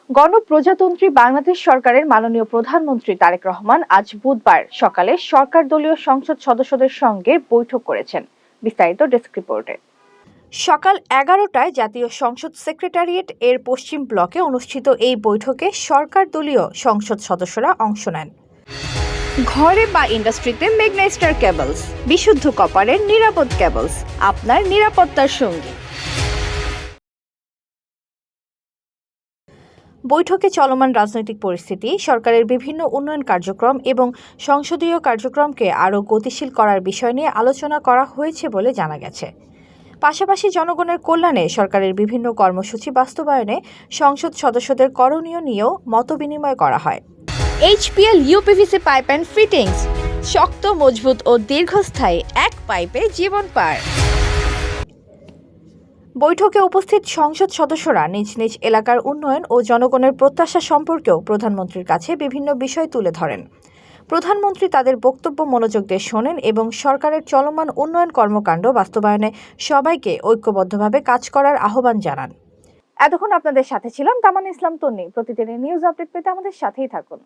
গণপ্রজাতন্ত্রী বাংলাদেশ সরকারের মাননীয় প্রধানমন্ত্রী তারেক রহমান আজ বুধবার সকালে সরকার দলীয় সংসদ সদস্যদের সঙ্গে বৈঠক করেছেন। বিস্তারিত ডেস্ক রিপোর্টে। সকাল 11টায় জাতীয় সংসদ সেক্রেটারিয়েট এর পশ্চিম ব্লকে অনুষ্ঠিত এই বৈঠকে সরকার দলীয় সংসদ সদস্যরা অংশ নেন। ঘরে বা ইন্ডাস্ট্রিতে ম্যাগনেস্টার কেবলস, বিশুদ্ধ কপারের নিরাপদ কেবলস, আপনার নিরাপত্তার সঙ্গী। বৈঠকে চলমান রাজনৈতিক পরিস্থিতি, সরকারের বিভিন্ন উন্নয়ন কার্যক্রম এবং সংসদীয় কার্যক্রমকে আরও গতিশীল করার বিষয় নিয়ে আলোচনা করা হয়েছে বলে জানা গেছে। পাশাপাশি জনগণের কল্যাণে সরকারের বিভিন্ন কর্মসূচি বাস্তবায়নে সংসদ সদস্যদের করণীয় নিয়েও মতবিনিময় করা হয়। HPL uPVC pipe and fittings, শক্ত, মজবুত ও দীর্ঘস্থায়ী, এক পাইপে জীবন পার। বৈঠকে উপস্থিত সংসদ সদস্যরা নিজ নিজ এলাকার উন্নয়ন ও জনগণের প্রত্যাশা সম্পর্কেও প্রধানমন্ত্রীর কাছে বিভিন্ন বিষয় তুলে ধরেন। প্রধানমন্ত্রী তাদের বক্তব্য মনোযোগ দিয়ে শোনেন এবং সরকারের চলমান উন্নয়ন কর্মকাণ্ড বাস্তবায়নে সবাইকে ঐক্যবদ্ধভাবে কাজ করার আহ্বান জানান। এতক্ষণ আপনাদের সাথে ছিলাম তামান ইসলাম তন্নি। প্রতিদিনের নিউজ আপডেট পেতে আমাদের সাথেই থাকুন।